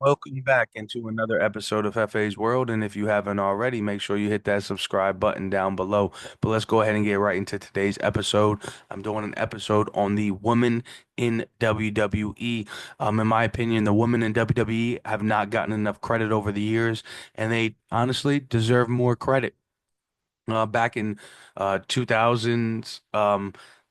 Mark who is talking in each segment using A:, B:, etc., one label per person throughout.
A: Welcome back into another episode of FA's World. And if you haven't already, make sure you hit that subscribe button down below. But let's go ahead and get right into today's episode. I'm doing an episode on the women in WWE. In my opinion, the women in WWE have not gotten enough credit over the years, and they honestly deserve more credit. Back in 2000s,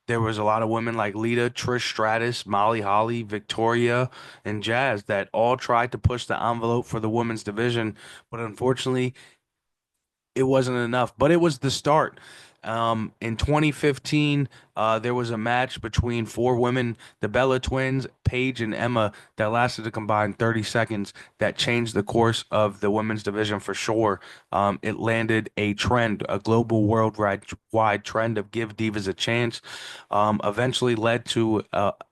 A: there was a lot of women like Lita, Trish Stratus, Molly Holly, Victoria, and Jazz that all tried to push the envelope for the women's division, but unfortunately, it wasn't enough, but it was the start. In 2015, there was a match between four women, the Bella Twins, Paige and Emma, that lasted a combined 30 seconds that changed the course of the women's division for sure. It landed a trend, a global worldwide trend of give divas a chance, eventually led to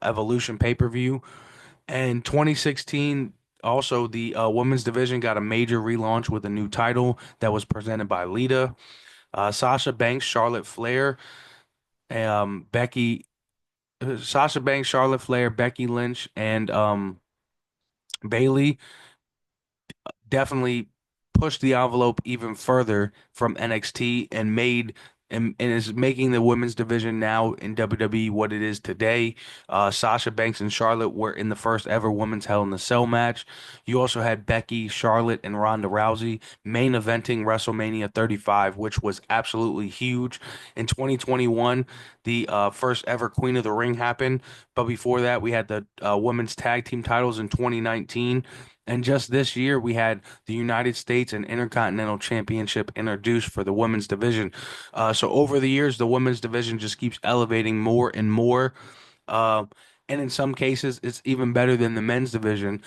A: Evolution pay-per-view. And 2016, also the women's division got a major relaunch with a new title that was presented by Lita, Sasha Banks, Charlotte Flair, Becky, Sasha Banks, Charlotte Flair, Becky Lynch, and Bailey definitely pushed the envelope even further from NXT and is making the women's division now in WWE what it is today. Sasha Banks and Charlotte were in the first ever women's Hell in a Cell match. You also had Becky, Charlotte, and Ronda Rousey main eventing WrestleMania 35, which was absolutely huge. In 2021, the first ever Queen of the Ring happened, but before that, we had the women's tag team titles in 2019. And just this year, we had the United States and Intercontinental Championship introduced for the women's division. So over the years, the women's division just keeps elevating more and more. Uh, and in some cases, it's even better than the men's division.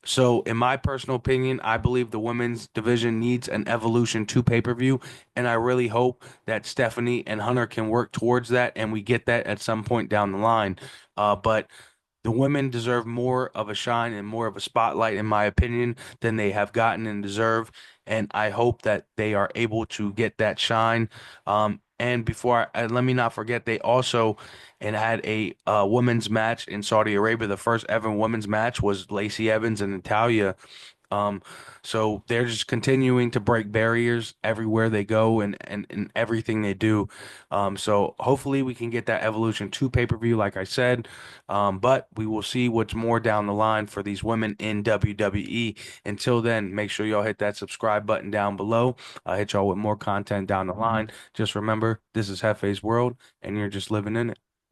A: So, in my personal opinion, I believe the women's division needs an Evolution 2 pay-per-view, and I really hope that Stephanie and Hunter can work towards that, and we get that at some point down the line. But the women deserve more of a shine and more of a spotlight, in my opinion, than they have gotten and deserve. And I hope that they are able to get that shine. And let me not forget, they also and had a women's match in Saudi Arabia. The first ever women's match was Lacey Evans and Natalya. Um, so they're just continuing to break barriers everywhere they go and everything they do. So hopefully we can get that Evolution 2 pay-per-view, like I said. But we will see what's more down the line for these women in WWE. Until then, make sure y'all hit that subscribe button down below. I'll hit y'all with more content down the line. Just remember, this is Hefe's World, and you're just living in it.